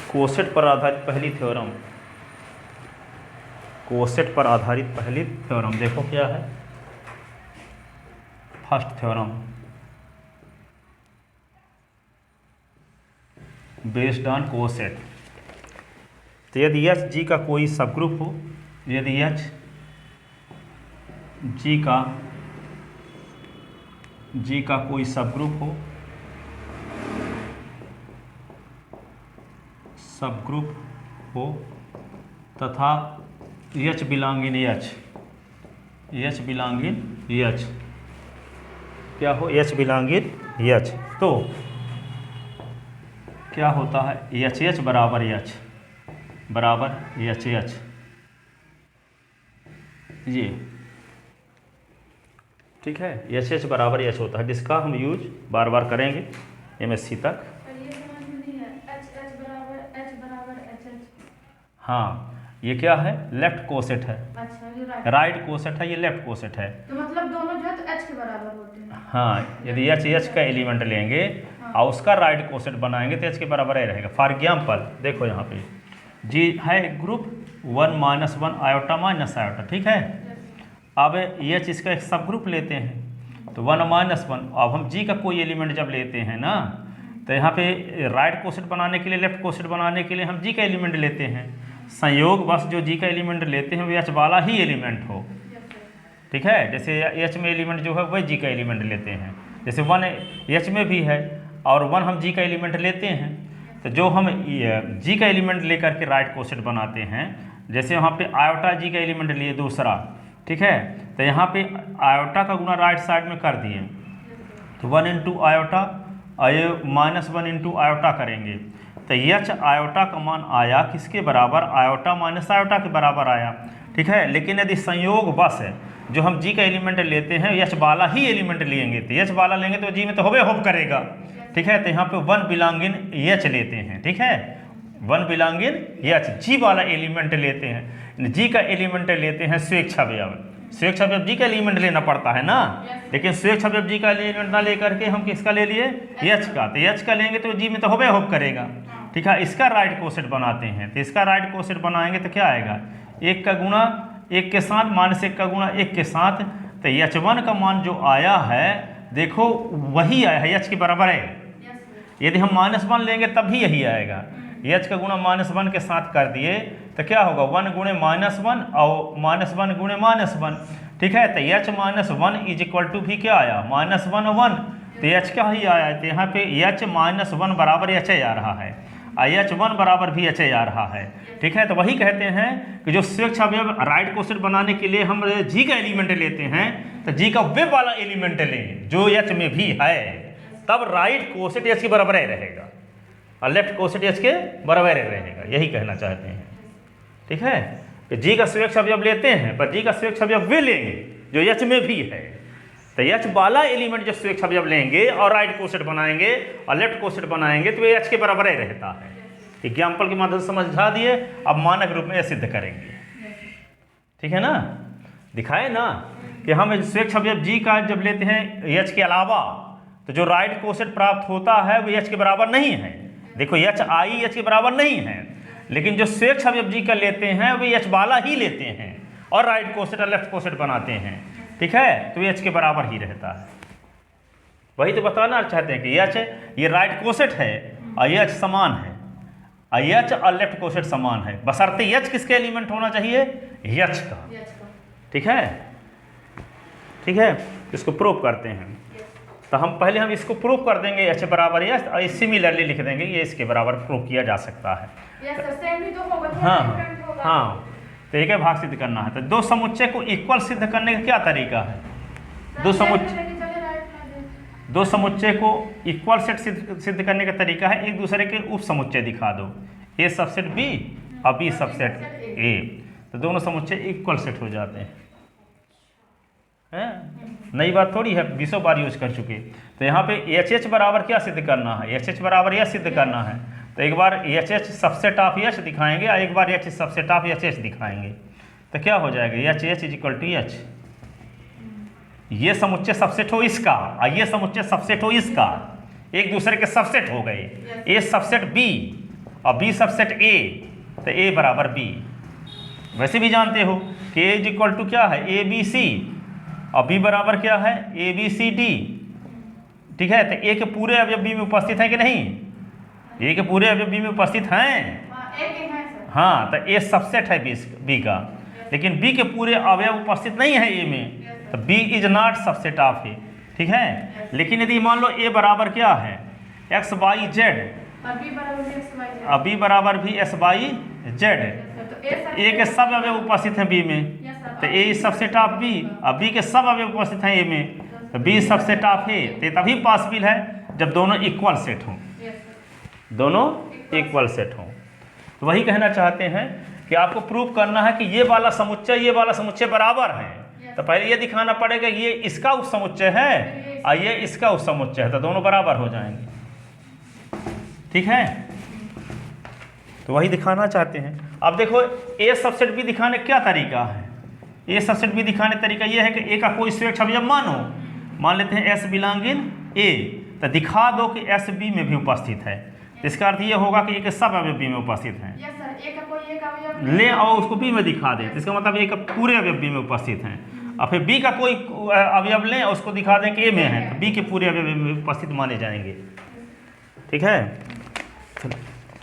Coset पर आधारित पहली थ्योरम, कोसेट पर आधारित पहली थ्योरम देखो क्या है, first theorem based on coset. तो यदि एच जी का कोई सबग्रुप हो, यदि एच जी का कोई सबग्रुप हो तथा एच बिलोंग इन एच क्या हो, एच बिलोंग इन एच, तो क्या होता है, एच एच बराबर एच ये ठीक है, एच एच बराबर एच होता है, जिसका हम यूज बार बार करेंगे एमएससी तक। हाँ, ये क्या है, लेफ्ट कोसेट है। अच्छा, राइट कोसेट है, ये लेफ्ट कोसेट है। तो मतलब दोनों जो है तो एच के बराबर होते हैं। हाँ, यदि एच एच का एलिमेंट लेंगे और उसका राइट कोसेट बनाएंगे तो एच के बराबर ही रहेगा। फॉर एग्जाम्पल देखो यहाँ पे जी है ग्रुप 1 - 1 आयोटा माइनस आयोटा, ठीक है। अब एच इसका एक सब ग्रुप लेते हैं तो 1 - 1, अब हम जी का कोई एलिमेंट जब लेते हैं ना, तो यहाँ पे राइट कोसेट बनाने के लिए, लेफ्ट कोसेट बनाने के लिए हम जी का एलिमेंट लेते हैं। संयोग बस जो जी का एलिमेंट लेते हैं वो एच वाला ही एलिमेंट हो, ठीक है। जैसे एच में एलिमेंट जो है वही जी का एलिमेंट लेते हैं, जैसे 1 एच में भी है और 1 हम जी का एलिमेंट लेते हैं, तो जो हम जी का एलिमेंट लेकर के राइट कोसेट बनाते हैं, जैसे यहाँ पे आयोटा जी का एलिमेंट लिए दूसरा, ठीक है, तो यहाँ पे आयोटा का गुना राइट साइड में कर दिए तो 1 × आयोटा -1 × आयोटा करेंगे, तो एच आयोटा का मान आया किसके बराबर, आयोटा माइनस आयोटा के बराबर आया, ठीक है। लेकिन यदि संयोग बस है जो हम जी का एलिमेंट लेते हैं एच वाला ही एलिमेंट लेंगे, तो एच वाला लेंगे तो जी में तो होबे होब करेगा, ठीक है। तो यहाँ पे 1 बिलोंग इन एच लेते हैं, ठीक है, 1 बिलोंग इन एच, जी वाला एलिमेंट लेते हैं, जी का एलिमेंट लेते हैं स्वेच्छ अवयव, स्वेच्छ अवयव जी का एलिमेंट लेना पड़ता है ना, लेकिन स्वेच्छ अवयव जी का एलिमेंट ना लेकर के हम किसका ले लिए, एच का, तो एच का लेंगे तो जी में तो होबे होब करेगा, ठीक है। इसका राइट कोसेट बनाते हैं, तो इसका राइट कोसेट बनाएंगे तो क्या आएगा, 1 का गुणा 1 के साथ -1 का गुणा 1 के साथ, तो h1 का मान जो आया है देखो वही आया है, एच के बराबर है। यदि हम -1 लेंगे तब भी यही आएगा, एच का गुणा -1 के साथ कर दिए तो क्या होगा, 1 × -1 और -1 × -1, ठीक है। तो h - 1 = भी क्या आया, -1 1, तो एच का ही आया, तो यहाँ पे h - 1 बराबर एच आ रहा है, h1 बराबर भी एच आ रहा है, ठीक है। तो वही कहते हैं कि जो स्वेच्छ अवयव राइट कोसेट बनाने के लिए हम जी का एलिमेंट लेते हैं, तो जी का वे वाला एलिमेंट लें जो एच में भी है, तब राइट कोसेट एच के बराबर ही रहेगा और लेफ्ट कोसेट एच के बराबर ही रहेगा, यही कहना चाहते हैं, ठीक है। कि जी का स्वेच्छ अवयव लेते हैं पर जी का स्वेच्छ अवयव वे लेंगे जो एच में भी है, तो एच वाला एलिमेंट जो स्वेच्छ अवयव लेंगे और राइट कोसेट बनाएंगे और लेफ्ट कोसेट बनाएंगे तो एच के बराबर ही रहता है। एग्जाम्पल के माध्यम से समझा दिए, अब मानक रूप में यह सिद्ध करेंगे, ठीक है ना। दिखाए ना कि हम स्वेच्छ अवयव जी का जब लेते हैं एच के अलावा, तो जो राइट कोसेट प्राप्त होता है वो एच के बराबर नहीं है, देखो एच आई एच के बराबर नहीं है, लेकिन जो स्वेच्छ अवयव जी का लेते हैं वो एच वाला ही लेते हैं और राइट कोसेट और लेफ्ट कोसेट बनाते हैं, ठीक है, तो एच के बराबर ही रहता है। वही तो बताना चाहते हैं कि एच ये राइट कोसेट है और एच समान है, एच और लेफ्ट कोसेट समान है, बशर्ते एच किसके एलिमेंट होना चाहिए, एच का, ठीक है, ठीक है। इसको प्रूव करते हैं, तो हम पहले हम इसको प्रूव कर देंगे एच बराबर एच, और सिमिलरली लिख देंगे ये इसके बराबर प्रूव किया जा सकता है। हाँ, तो एक भाग सिद्ध करना है, तो दो समुच्चय को इक्वल सिद्ध करने का क्या तरीका है, दो समुच्चय को इक्वल सेट सिद्ध करने का तरीका है, एक दूसरे के उप समुच्चय दिखा दो, ए सबसेट बी और बी सबसेट ए, तो दोनों समुच्चय इक्वल सेट हो जाते हैं, नई बात थोड़ी है, 20 बार यूज कर चुके। तो यहाँ पे एच एच बराबर क्या सिद्ध करना है, एच एच बराबर यह सिद्ध करना है, तो एक बार H H subset of H दिखाएंगे और एक बार H subset of H H दिखाएंगे, तो क्या हो जाएगा, एच एच = एच, ये समुच्चय सबसेट हो इसका और ये समुच्चय सबसेट हो इसका, एक दूसरे के सबसेट हो गए, ए सबसेट बी और बी सबसेट ए, तो ए बराबर बी। वैसे भी जानते हो कि ए इज इक्वल टू क्या है, ए बी सी, और बी बराबर क्या है, ए बी सी डी। ठीक है, तो ए के पूरे अवयव बी में उपस्थित हैं कि नहीं, ए के पूरे अवयव बी में उपस्थित हैं। हाँ, एक ही है सर। हाँ, तो ए सबसेट है बी का, लेकिन बी के पूरे अवयव उपस्थित नहीं है ए में, तो B is not subset of A. ठीक है, लेकिन यदि मान लो ए बराबर क्या है, एक्स वाई जेड, और बी बराबर भी एक्स वाई जेड। और बी बराबर भी एस वाई जेड, तो ए के सब अवयव उपस्थित हैं बी में, तो ए इज सबसेट ऑफ बी, और बी के सब अवयव उपस्थित हैं ए में, तो बी सबसेट ऑफ ए। तो तभी पॉसिबल है जब दोनों इक्वल सेट हों, दोनों इक्वल सेट हों। तो वही कहना चाहते हैं कि आपको प्रूव करना है कि ये वाला समुच्चय बराबर है, तो पहले ये दिखाना पड़ेगा ये इसका उपसमुच्चय है और ये इसका उपसमुच्चय है, तो दोनों बराबर हो जाएंगे। ठीक है, तो वही दिखाना चाहते हैं। अब देखो ए सबसेट बी दिखाने क्या तरीका है, ए सबसेट बी दिखाने तरीका ये है कि ए का कोई स्वेच्छ अवयव मान लेते हैं एस बिलोंग इन ए, तो दिखा दो कि एस बी में भी उपस्थित है। इसका अर्थ ये होगा कि ए के सब अवयव बी में उपस्थित हैं। यस सर, ए का कोई एक अवयव ले और उसको बी में दिखा दे, इसका मतलब ए का पूरे अवयव बी में उपस्थित हैं, और फिर बी का कोई अवयव लें और उसको दिखा दें कि ए में है, तो बी के पूरे अवयव में उपस्थित माने जाएंगे। ठीक है,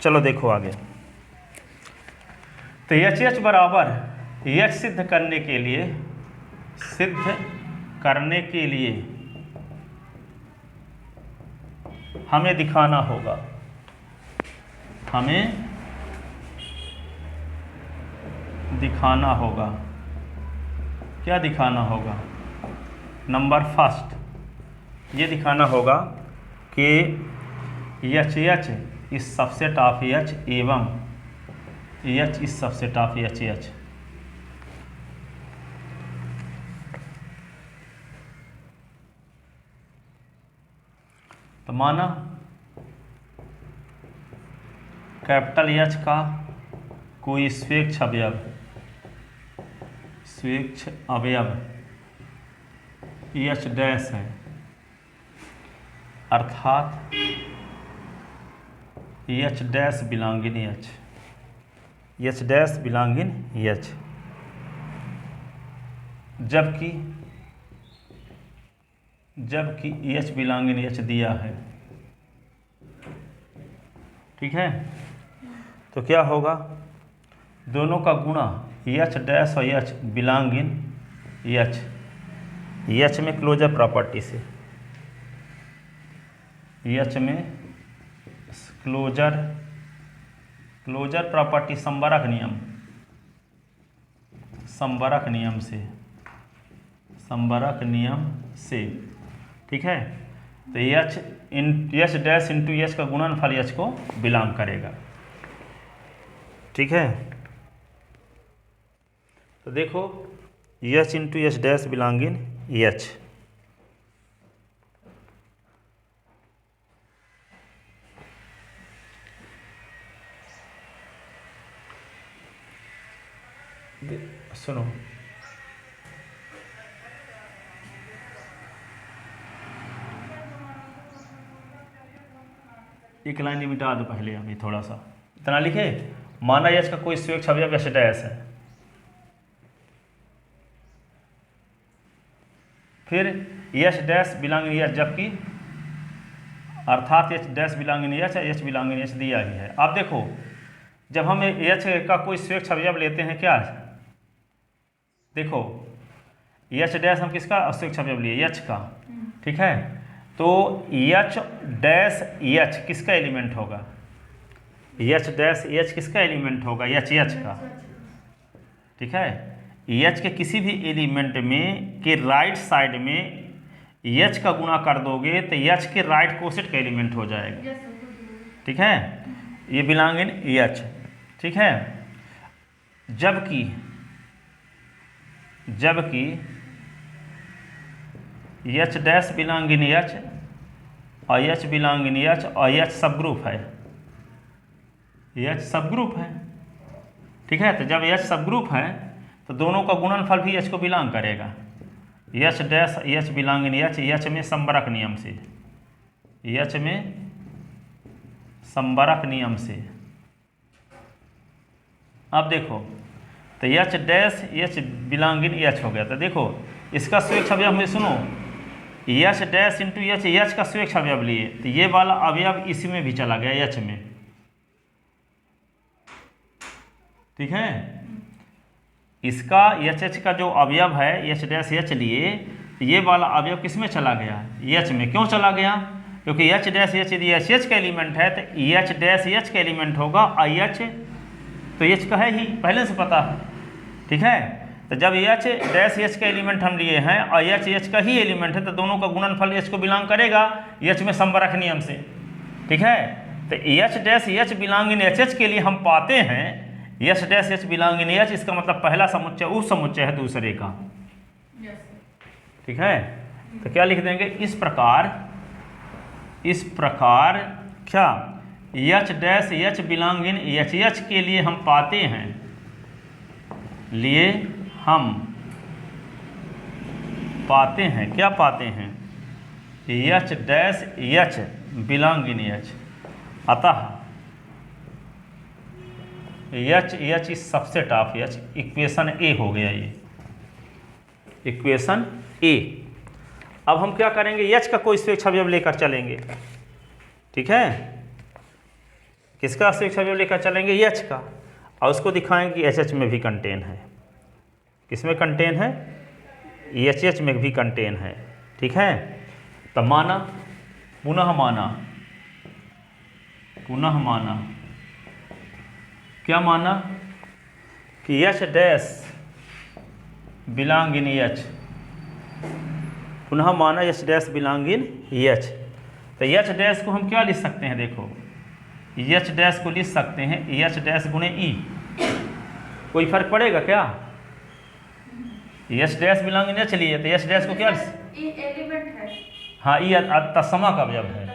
चलो देखो आगे। तो एच बराबर एच सिद्ध करने के लिए हमें दिखाना होगा, क्या दिखाना होगा, नंबर फर्स्ट ये दिखाना होगा कि एच इस सबसेट ऑफ एच एवं एच इस सबसेट ऑफ एच। तो माना कैपिटल एच का कोई स्वेच्छ अवयव एच डैश है, अर्थात H dash belong in H, H dash belong in H, जबकि एच बिलोंग इन एच दिया है। ठीक है, तो क्या होगा, दोनों का गुणा एच डैश और H belong in H, H में क्लोजर प्रॉपर्टी से, एच में क्लोजर प्रॉपर्टी संवरक नियम से। ठीक है, तो एच डैश इंटू एच का गुणनफल एच को बिलोंग करेगा। ठीक है, तो देखो H into H dash belong in H, सुनो एक लाइन मिटा दो पहले, अभी थोड़ा सा इतना लिखे, माना एच का कोई स्वेच्छ अवयव एच डैश है, फिर H dash belong in H, जबकि अर्थात H dash belong in H, H belong in H दिया ही है। अब देखो जब हम एच का कोई स्वेच्छ अवयव लेते हैं, क्या देखो एच डैश हम किसका स्वेच्छ अवयव लिए, एच का। ठीक है, तो एच डैश एच किसका एलिमेंट होगा, एच डैश एच किसका एलिमेंट होगा, एच का। ठीक है, एच के किसी भी एलिमेंट में के राइट साइड में एच का गुणा कर दोगे तो एच के राइट कोसेट का एलिमेंट हो जाएगा। ठीक है, ये बिलोंग इन एच। ठीक है, जबकि H dash belong in H और एच बिलोंग इन एच, और एच सब ग्रुप है, एच सब ग्रुप है। ठीक है, तो जब एच सब ग्रुप है तो दोनों का गुणनफल भी एच को बिलोंग करेगा, H dash H belong in H, H में संवरक नियम से, एच में संवरक नियम से। अब देखो, तो H dash H belonging H हो गया। तो देखो इसका स्वेच्छ अवयव में सुनो, H dash into H, H का स्वेच्छ अवयव लिए, तो ये वाला अवयव इसी में भी चला गया एच में, ठीक है। इसका एच एच का जो अवयव है एच डैश एच लिए, तो ये वाला अवयव किस में चला गया, एच में। क्यों चला गया, क्योंकि एच डैश एच यदि एच एच का एलिमेंट है तो एच डैश एच का एलिमेंट होगा, आई एच तो एच का है ही, पहले से पता है, ठीक है। तो जब एच डैश एच का एलिमेंट हम लिए हैं और एच एच का ही एलिमेंट है, तो दोनों का गुणनफल एच को बिलोंग करेगा एच में समवरक नियम से, ठीक है। तो H dash H belonging H H के लिए हम पाते हैं H dash H belonging H, इसका मतलब पहला समुच्चय उप समुच्चय है दूसरे का, ठीक है। तो क्या लिख देंगे, इस प्रकार क्या H dash H belonging H H के लिए हम पाते हैं, क्या पाते हैं, H dash H belonging H. अतः H is subset of H, equation A हो गया ये, इक्वेशन ए। अब हम क्या करेंगे, एच का कोई स्वेच्छ अवयव लेकर चलेंगे, ठीक है। किसका स्वेच्छ अवयव लेकर चलेंगे, एच का, और उसको दिखाएंगे कि एच एच में भी कंटेन है। किसमें कंटेन है, एच एच में भी कंटेन है, ठीक है। तब माना, पुनः माना क्या माना कि एच डैश बिलोंगिंग एच, पुनः माना एच डैश बिलोंगिंग एच। तो एच डैश को हम क्या लिख सकते हैं, देखो एच डैश को लिख सकते हैं एच डैश गुणे ई, कोई फर्क पड़ेगा क्या, एच डैश बिलोंगिंग एच लिए तो एच डैश को क्या, एलिमेंट है, हाँ ई तत्समा का अवयव है,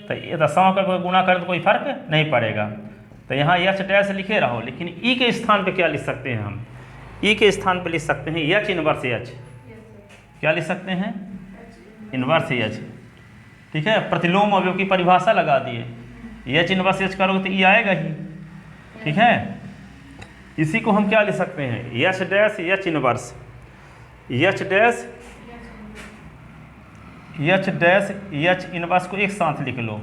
तो ये तत्समा का गुणा करें तो कोई फर्क नहीं पड़ेगा। तो यहाँ एच डैश लिखे रहो, लेकिन ई के स्थान पे क्या लिख सकते हैं हम, ई के स्थान पे लिख सकते हैं एच इनवर्स एच, क्या लिख सकते हैं, इनवर्स एच, ठीक है। प्रतिलोम अवयव की परिभाषा लगा दिए, एच इनवर्स एच करोगे तो ई आएगा ही, ठीक है। इसी को हम क्या लिख सकते हैं, H dash H inverse, H dash H inverse को एक साथ लिख लो,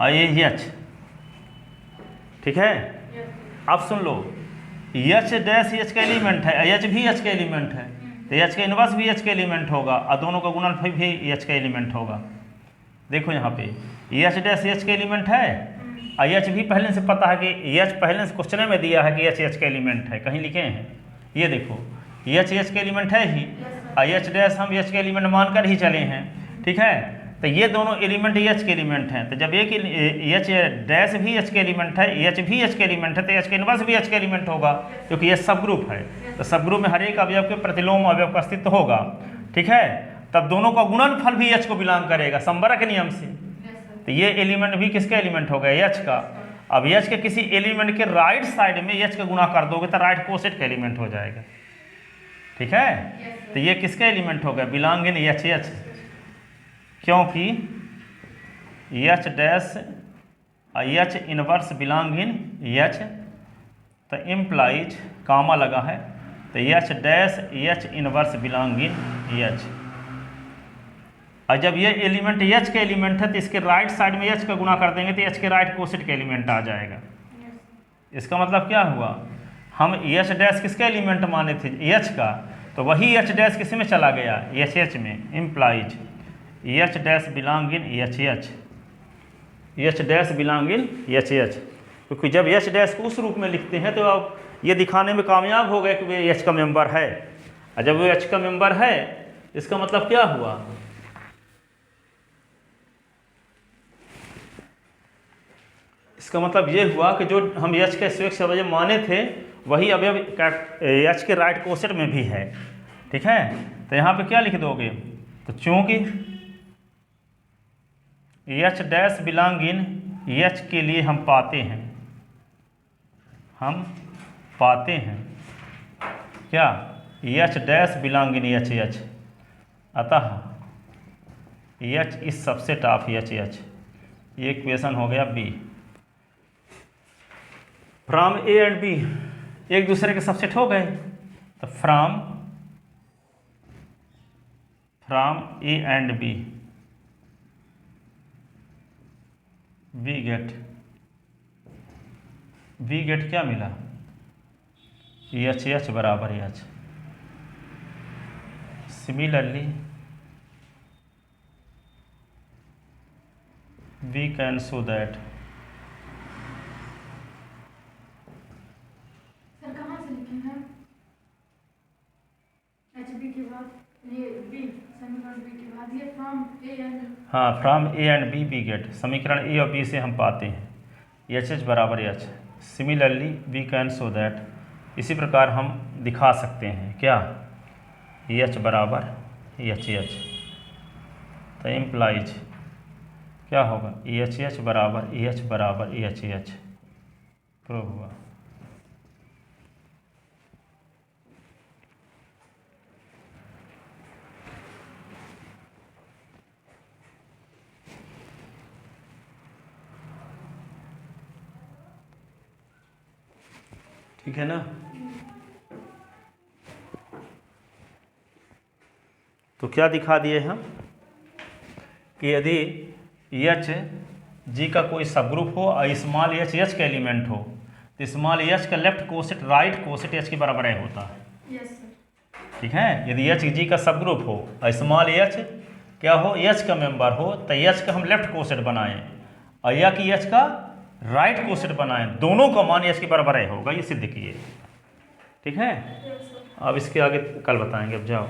और ये एच, ठीक है। अब सुन लो, एच डैश एच का एलिमेंट है, एच भी एच का एलिमेंट है, तो एच का इनवर्स भी एच का एलिमेंट होगा, और दोनों का गुणनफल भी एच का एलिमेंट होगा। देखो यहाँ पे एच डैश एच का एलिमेंट है, और एच भी पहले से पता है कि एच पहले से क्वेश्चन में दिया है कि एच एच का एलिमेंट है, कहीं लिखे हैं, ये देखो एच एच का एलिमेंट है ही, और एच डैश हम एच का एलिमेंट मानकर ही चले हैं, ठीक है। तो ये दोनों एलिमेंट एच के एलिमेंट हैं, तो जब एक एच डैश भी एच के एलिमेंट है, एच भी एच के एलिमेंट है, तो एच के इनवर्स भी एच के एलिमेंट होगा, क्योंकि ये सब ग्रुप है। तो सब ग्रुप में हर एक अवयव के प्रतिलोम अवयव का अस्तित्व होगा, ठीक है। तब दोनों का गुणनफल भी एच को बिलोंग करेगा समवरक नियम से, तो ये एलिमेंट भी किसका एलिमेंट हो गया, एच का। अब एच के किसी एलिमेंट के राइट साइड में एच का गुणा कर दोगे तो राइट कोसेट का एलिमेंट हो जाएगा, ठीक है। तो ये किसका एलिमेंट हो गया, बिलोंगिंग एच एच, क्योंकि H dash H inverse belonging H, तो इम्प्लाइज कामा लगा है, तो H dash H inverse belonging H. और जब ये एलिमेंट एच के एलिमेंट है तो इसके राइट साइड में एच का गुणा कर देंगे तो एच के राइट कोसेट का एलिमेंट आ जाएगा। इसका मतलब क्या हुआ, हम एच डैश किसका एलिमेंट माने थे, एच का, तो वही एच डैश किस में चला गया, एच एच में, implies H dash belonging H H, H dash belonging H H. क्योंकि जब एच डैश को उस रूप में लिखते हैं तो अब ये दिखाने में कामयाब हो गए कि वे एच का मेंबर है, और जब वो एच का मेंबर है इसका मतलब क्या हुआ, इसका मतलब ये हुआ कि जो हम एच के स्वेच्छ अवयव माने थे वही अवयव एच के राइट कोसेट में भी है, ठीक है। तो यहाँ पे क्या लिख दोगे, तो चूंकि एच डैश बिलोंगिंग एच के लिए हम पाते हैं क्या, H dash belonging H H, अतः H is subset of H H, ये इक्वेशन हो गया B. From A and B एक दूसरे के सबसेट हो गए, तो from A and B we get क्या मिला, एच बराबर H. Similarly we can show that sir कहाँ से लिखे हैं? एच बी के बाद ये बी, समीकरण बी के बाद ये फ्रॉम ए एंड, हाँ from A and B we get, समीकरण ए और बी से हम पाते हैं एच बराबर H. Similarly we can show that, इसी प्रकार हम दिखा सकते हैं क्या, एच बराबर एच। तो इम्प्लाइज क्या होगा, एच बराबर एच प्रूव हुआ। ठीक है ना। तो क्या दिखा दिए हम कि यदि एच जी का कोई सबग्रुप हो और स्मॉल एच का एलिमेंट हो, तो स्मॉल एच का left coset right coset H के बराबर होता है। Yes sir. ठीक है, यदि एच जी का सबग्रुप हो और स्मॉल एच क्या हो, एच का मेंबर हो, तो एच का हम लेफ्ट कोसेट बनाएं और या कि एच का राइट कोसेट बनाएं, दोनों का मान एच के बराबर होगा, ये सिद्ध किए। ठीक है, अब इसके आगे कल बताएंगे, अब जाओ।